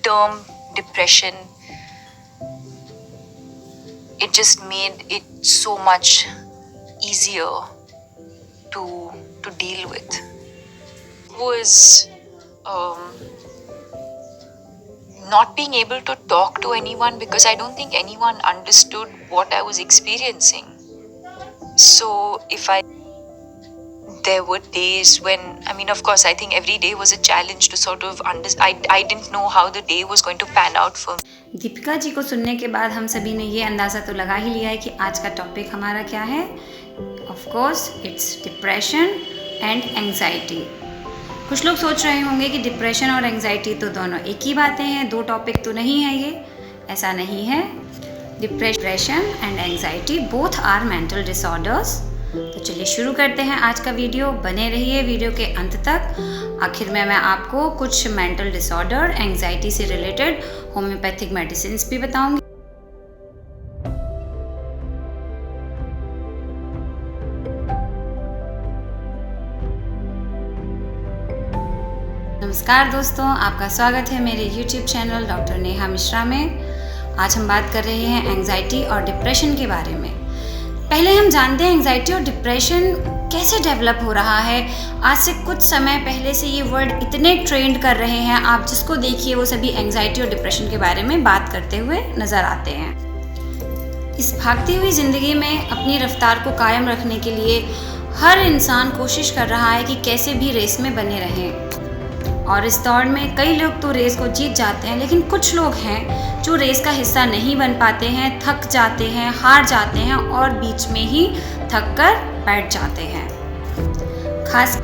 term depression, it just made it so much easier to deal with. Was not being able to talk to anyone because I don't think anyone understood what I was experiencing. So there were days when, of course, I think every day was a challenge to sort of I didn't know how the day was going to pan out for me. Deepika ji को सुनने के बाद हम सभी ने ये अंदाज़ा तो लगा ही लिया है कि आज का टॉपिक हमारा क्या है. Of course it's depression and anxiety. कुछ लोग सोच रहे होंगे कि डिप्रेशन और एंग्जाइटी तो दोनों एक ही बातें हैं, दो टॉपिक तो नहीं है ये. ऐसा नहीं है. Depression and anxiety both are mental disorders. तो चलिए शुरू करते हैं आज का वीडियो. बने रहिए वीडियो के अंत तक. आखिर में मैं आपको कुछ मेंटल डिसऑर्डर, एंग्जाइटी से रिलेटेड होम्योपैथिक मेडिसिन भी बताऊंगी. नमस्कार दोस्तों, आपका स्वागत है मेरे YouTube channel doctor Neha Mishra में. आज हम बात कर रहे हैं एंग्जाइटी और डिप्रेशन के बारे में. पहले हम जानते हैं एंग्जाइटी और डिप्रेशन कैसे डेवलप हो रहा है. आज से कुछ समय पहले से ये वर्ड इतने ट्रेंड कर रहे हैं, आप जिसको देखिए वो सभी एंग्जाइटी और डिप्रेशन के बारे में बात करते हुए नज़र आते हैं. इस भागती हुई ज़िंदगी में अपनी रफ्तार को कायम रखने के लिए हर इंसान कोशिश कर रहा है कि कैसे भी रेस में बने रहें. और इस दौड़ में कई लोग तो रेस को जीत जाते हैं, लेकिन कुछ लोग हैं जो रेस का हिस्सा नहीं बन पाते हैं, थक जाते हैं, हार जाते हैं और बीच में ही थक कर बैठ जाते हैं.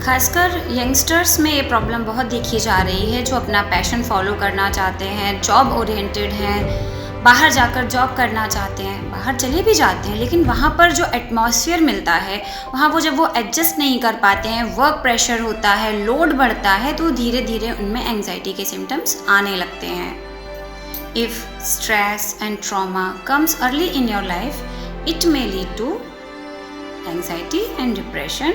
खासकर यंगस्टर्स में ये प्रॉब्लम बहुत देखी जा रही है, जो अपना पैशन फॉलो करना चाहते हैं, जॉब ओरिएंटेड हैं, बाहर जाकर जॉब करना चाहते हैं, बाहर चले भी जाते हैं, लेकिन वहाँ पर जो एटमॉस्फेयर मिलता है वहाँ जब वो एडजस्ट नहीं कर पाते हैं, वर्क प्रेशर होता है, लोड बढ़ता है, तो धीरे धीरे उनमें एंग्जाइटी के सिम्टम्स आने लगते हैं. If stress and trauma comes early in your life, it may lead to anxiety and depression.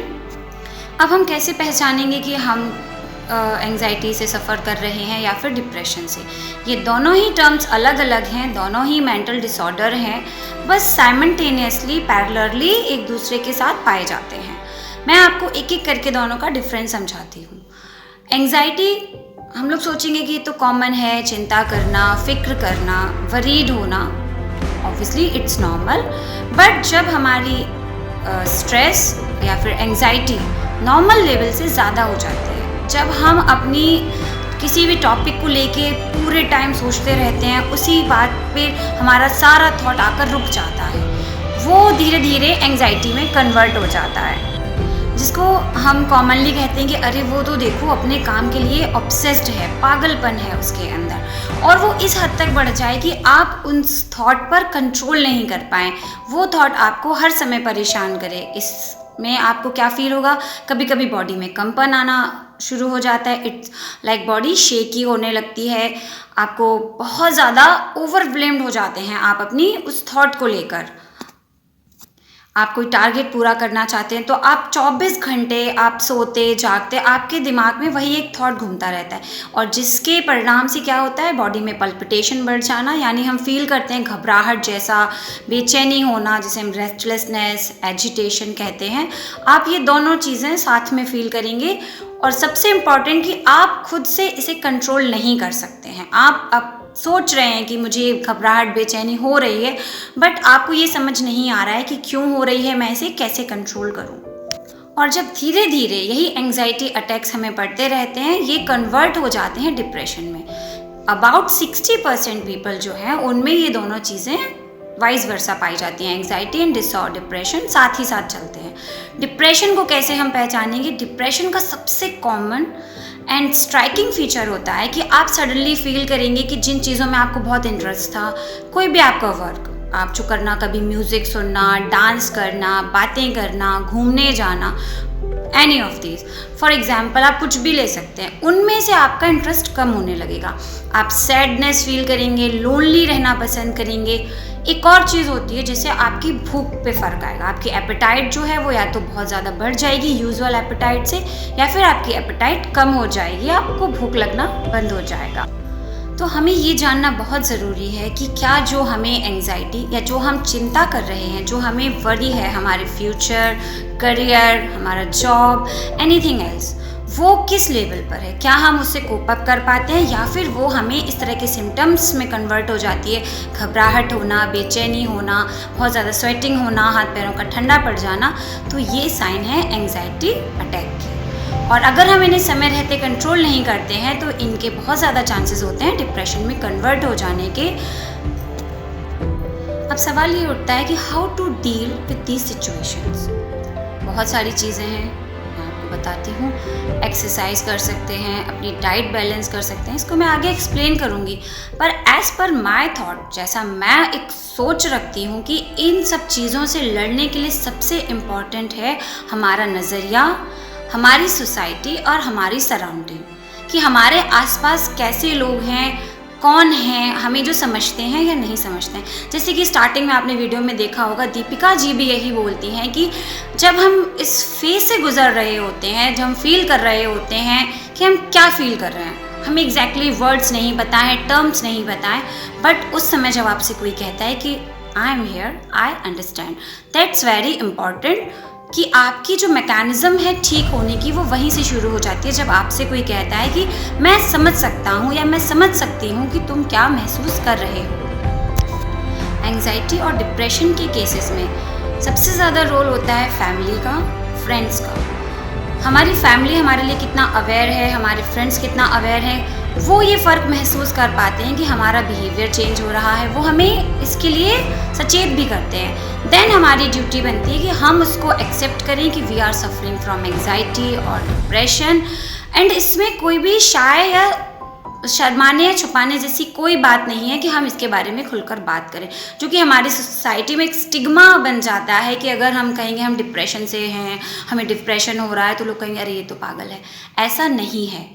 अब हम कैसे पहचानेंगे कि हम एंग्जाइटी से सफ़र कर रहे हैं या फिर डिप्रेशन से? ये दोनों ही टर्म्स अलग अलग हैं, दोनों ही मेंटल डिसऑर्डर हैं, बस साइमल्टेनियसली पैरेलली एक दूसरे के साथ पाए जाते हैं. मैं आपको एक एक करके दोनों का डिफरेंस समझाती हूँ. एंग्जाइटी हम लोग सोचेंगे कि ये तो कॉमन है, चिंता करना, फिक्र करना, वरीड होना. Obviously it's normal. बट जब हमारी स्ट्रेस या फिर एंग्जाइटी नॉर्मल लेवल से ज़्यादा हो जाती है, जब हम अपनी किसी भी टॉपिक को लेके पूरे टाइम सोचते रहते हैं, उसी बात पे हमारा सारा थॉट आकर रुक जाता है, वो धीरे धीरे एंग्जाइटी में कन्वर्ट हो जाता है, जिसको हम कॉमनली कहते हैं कि अरे वो तो देखो अपने काम के लिए ऑब्सेस्ड है, पागलपन है उसके अंदर. और वो इस हद तक बढ़ जाए कि आप उस थॉट पर कंट्रोल नहीं कर पाएँ, वो थॉट आपको हर समय परेशान करे. इसमें आपको क्या फील होगा? कभी कभी बॉडी में कंपन आना शुरू हो जाता है. इट्स लाइक बॉडी शेकी होने लगती है. आपको बहुत ज़्यादा ओवरवेल्म्ड हो जाते हैं आप अपनी उस थॉट को लेकर. आप कोई टारगेट पूरा करना चाहते हैं तो आप 24 घंटे आप सोते जागते, आपके दिमाग में वही एक थॉट घूमता रहता है, और जिसके परिणाम से क्या होता है, बॉडी में पल्पिटेशन बढ़ जाना, यानी हम फील करते हैं घबराहट जैसा, बेचैनी होना, जिसे हम रेस्टलेसनेस, एजिटेशन कहते हैं. आप ये दोनों चीज़ें साथ में फील करेंगे. और सबसे इम्पॉर्टेंट कि आप खुद से इसे कंट्रोल नहीं कर सकते हैं. आप सोच रहे हैं कि मुझे घबराहट, बेचैनी हो रही है, बट आपको ये समझ नहीं आ रहा है कि क्यों हो रही है, मैं इसे कैसे कंट्रोल करूं. और जब धीरे धीरे यही एंग्जाइटी अटैक्स हमें बढ़ते रहते हैं, ये कन्वर्ट हो जाते हैं डिप्रेशन में. अबाउट 60% पीपल जो हैं उनमें ये दोनों चीज़ें वाइस वर्सा पाई जाती हैं. एंग्जाइटी एंड डिप्रेशन साथ ही साथ चलते हैं. डिप्रेशन को कैसे हम पहचानेंगे? डिप्रेशन का सबसे कॉमन एंड स्ट्राइकिंग फीचर होता है कि आप सडनली फील करेंगे कि जिन चीज़ों में आपको बहुत इंटरेस्ट था, कोई भी आपका वर्क आप जो करना, कभी म्यूज़िक सुनना, डांस करना, बातें करना, घूमने जाना, any of these, for example आप कुछ भी ले सकते हैं, उनमें से आपका इंटरेस्ट कम होने लगेगा. आप सैडनेस फील करेंगे, लोनली रहना पसंद करेंगे. एक और चीज़ होती है जिससे आपकी भूख पे फ़र्क आएगा. आपकी एपेटाइट जो है वो या तो बहुत ज़्यादा बढ़ जाएगी यूजुअल एपेटाइट से, या फिर आपकी एपेटाइट कम हो जाएगी, आपको भूख लगना बंद हो जाएगा. तो हमें ये जानना बहुत ज़रूरी है कि क्या जो हमें एंग्जाइटी या जो हम चिंता कर रहे हैं, जो हमें वरी है हमारे फ्यूचर, करियर, हमारा जॉब, एनीथिंग एल्स, वो किस लेवल पर है। क्या हम उससे कोप अप कर पाते हैं या फिर वो हमें इस तरह के सिम्टम्स में कन्वर्ट हो जाती है, घबराहट होना, बेचैनी होना, बहुत ज़्यादा स्वेटिंग होना, हाथ पैरों का ठंडा पड़ जाना, तो ये साइन है एंग्जाइटी अटैक की। और अगर हम इन्हें समय रहते कंट्रोल नहीं करते हैं तो इनके बहुत ज़्यादा चांसेस होते हैं डिप्रेशन में कन्वर्ट हो जाने के। अब सवाल ये उठता है कि how to deal with these situations. बहुत सारी चीज़ें हैं, मैं आपको बताती हूँ। एक्सरसाइज कर सकते हैं, अपनी डाइट बैलेंस कर सकते हैं, इसको मैं आगे एक्सप्लेन करूँगी। पर एज़ पर माई थॉट, जैसा मैं एक सोच रखती हूँ कि इन सब चीज़ों से लड़ने के लिए सबसे इम्पॉर्टेंट है हमारा नज़रिया, हमारी सोसाइटी और हमारी सराउंडिंग, कि हमारे आसपास कैसे लोग हैं, कौन हैं, हमें जो समझते हैं या नहीं समझते हैं। जैसे कि स्टार्टिंग में आपने वीडियो में देखा होगा, दीपिका जी भी यही बोलती हैं कि जब हम इस फेज से गुजर रहे होते हैं, जब हम फील कर रहे होते हैं कि हम क्या फील कर रहे हैं, हमें एग्जैक्टली वर्ड्स नहीं पता है, टर्म्स नहीं पता है, बट उस समय जब आपसे कोई कहता है कि I am here, I understand, that's very important, कि आपकी जो मैकेनिज़्म है ठीक होने की वो वहीं से शुरू हो जाती है। जब आपसे कोई कहता है कि मैं समझ सकता हूँ या मैं समझ सकती हूँ कि तुम क्या महसूस कर रहे हो। एंग्जाइटी और डिप्रेशन के केसेस में सबसे ज़्यादा रोल होता है फैमिली का, फ्रेंड्स का। हमारी फैमिली हमारे लिए कितना अवेयर है, हमारे फ्रेंड्स कितना अवेयर हैं, वो ये फ़र्क महसूस कर पाते हैं कि हमारा बिहेवियर चेंज हो रहा है, वो हमें इसके लिए सचेत भी करते हैं। देन हमारी ड्यूटी बनती है कि हम उसको एक्सेप्ट करें कि we are suffering from anxiety और डिप्रेशन, एंड इसमें कोई भी शाय या शर्माने या छुपाने जैसी कोई बात नहीं है कि हम इसके बारे में खुलकर बात करें, जो कि हमारी सोसाइटी में एक स्टिग्मा बन जाता है कि अगर हम कहेंगे हम डिप्रेशन से हैं, हमें डिप्रेशन हो रहा है, तो लोग कहेंगे अरे ये तो पागल है। ऐसा नहीं है।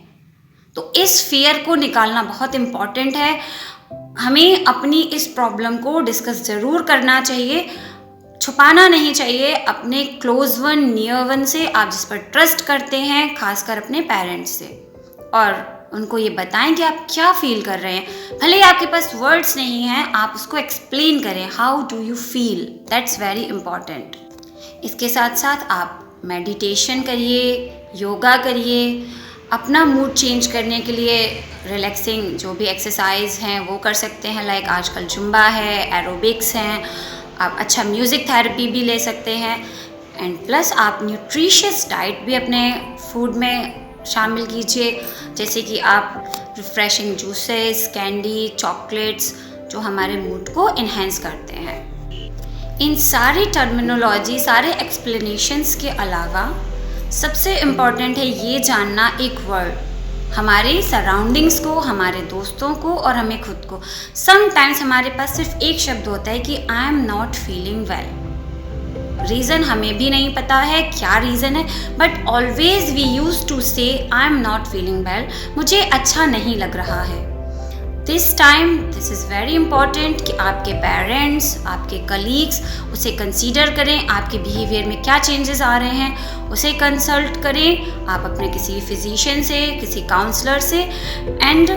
तो इस फियर को निकालना बहुत इम्पॉर्टेंट है। हमें अपनी इस प्रॉब्लम को डिस्कस ज़रूर करना चाहिए, छुपाना नहीं चाहिए अपने क्लोज वन, नियर वन से, आप जिस पर ट्रस्ट करते हैं, खासकर अपने पेरेंट्स से, और उनको ये बताएं कि आप क्या फील कर रहे हैं। भले ही आपके पास वर्ड्स नहीं हैं, आप उसको एक्सप्लेन करें, how do you feel, that's very important. इसके साथ साथ आप मेडिटेशन करिए, योगा करिए, अपना मूड चेंज करने के लिए रिलैक्सिंग जो भी एक्सरसाइज हैं वो कर सकते हैं, लाइक आजकल जुम्बा है, एरोबिक्स हैं, आप अच्छा म्यूज़िक थेरेपी भी ले सकते हैं, एंड प्लस आप न्यूट्रिशियस डाइट भी अपने फूड में शामिल कीजिए, जैसे कि आप रिफ्रेशिंग जूसेस, कैंडी, चॉकलेट्स, जो हमारे मूड को इन्हेंस करते हैं। इन सारी टर्मिनोलॉजी, सारे एक्सप्लेनेशंस के अलावा सबसे इम्पॉर्टेंट है ये जानना एक वर्ड, हमारे सराउंडिंग्स को, हमारे दोस्तों को और हमें खुद को। समटाइम्स हमारे पास सिर्फ एक शब्द होता है कि I am not feeling well. Reason हमें भी नहीं पता है क्या रीज़न है, but always we use to say I am not feeling well, मुझे अच्छा नहीं लग रहा है। This time this is very important कि आपके पेरेंट्स, आपके कलीग्स उसे कंसीडर करें, आपके बिहेवियर में क्या चेंजेस आ रहे हैं उसे कंसल्ट करें, आप अपने किसी फिजिशियन से, किसी काउंसलर से। एंड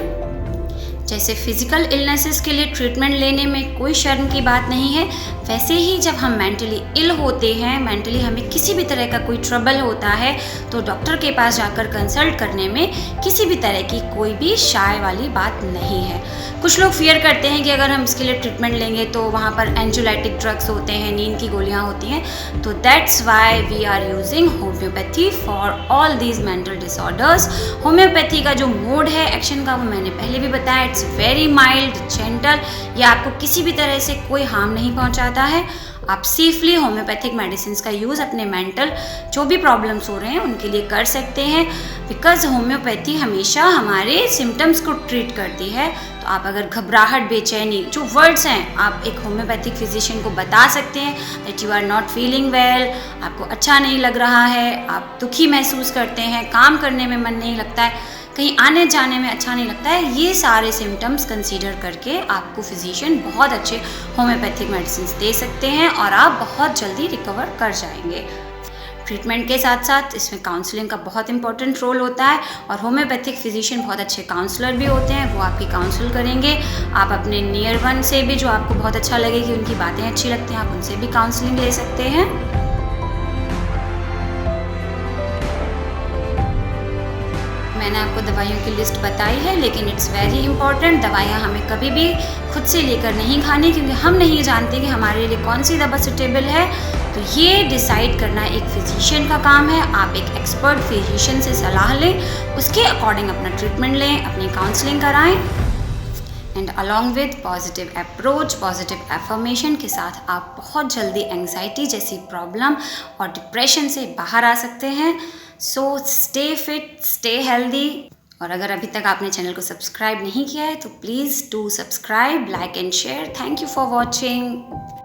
जैसे फिज़िकल इलनेसेस के लिए ट्रीटमेंट लेने में कोई शर्म की बात नहीं है, वैसे ही जब हम मेंटली इल होते हैं, मेंटली हमें किसी भी तरह का कोई ट्रबल होता है, तो डॉक्टर के पास जाकर कंसल्ट करने में किसी भी तरह की कोई भी शाय वाली बात नहीं है। कुछ लोग फियर करते हैं कि अगर हम इसके लिए ट्रीटमेंट लेंगे तो वहाँ पर एंजियोलाइटिक ड्रग्स होते हैं, नींद की गोलियाँ होती हैं, तो that's why we are using homeopathy for all these mental disorders. Homeopathy का जो मोड है एक्शन का, वो मैंने पहले भी बताया, इट्स वेरी माइल्ड, जेंटल, ये आपको किसी भी तरह से कोई हार्म नहीं पहुँचाता है। आप सेफली होम्योपैथिक मेडिसिन का यूज़ अपने मेंटल जो भी प्रॉब्लम्स हो रहे हैं उनके लिए कर सकते हैं, बिकॉज होम्योपैथी हमेशा हमारे सिम्टम्स को ट्रीट करती है। तो आप अगर घबराहट, बेचैनी, जो वर्ड्स हैं आप एक होम्योपैथिक फिजिशियन को बता सकते हैं that you are not feeling well, आपको अच्छा नहीं लग रहा है, आप दुखी महसूस करते हैं, काम करने में मन नहीं लगता है, कहीं आने जाने में अच्छा नहीं लगता है, ये सारे सिम्टम्स कंसीडर करके आपको फिजिशियन बहुत अच्छे होम्योपैथिक मेडिसिन दे सकते हैं और आप बहुत जल्दी रिकवर कर जाएंगे। ट्रीटमेंट के साथ साथ इसमें काउंसलिंग का बहुत इंपॉर्टेंट रोल होता है, और होम्योपैथिक फिजिशियन बहुत अच्छे काउंसलर भी होते हैं, वो आपकी काउंसल करेंगे। आप अपने नियर वन से भी, जो आपको बहुत अच्छा लगे कि उनकी बातें अच्छी लगती हैं, आप उनसे भी काउंसलिंग ले सकते हैं। मैंने आपको दवाइयों की लिस्ट बताई है, लेकिन इट्स वेरी इंपॉर्टेंट, दवाइयाँ हमें कभी भी खुद से लेकर नहीं खानी, क्योंकि हम नहीं जानते कि हमारे लिए कौन सी दवा सुटेबल है। तो ये डिसाइड करना एक फिजिशियन का काम है। आप एक एक्सपर्ट फिजिशियन से सलाह लें, उसके अकॉर्डिंग अपना ट्रीटमेंट लें, अपनी काउंसलिंग कराएं, and along with positive approach, positive affirmation के साथ आप बहुत जल्दी एंग्जाइटी जैसी प्रॉब्लम और डिप्रेशन से बाहर आ सकते हैं। So stay fit, stay healthy. और अगर अभी तक आपने चैनल को सब्सक्राइब नहीं किया है तो please do subscribe, like and share. Thank you for watching.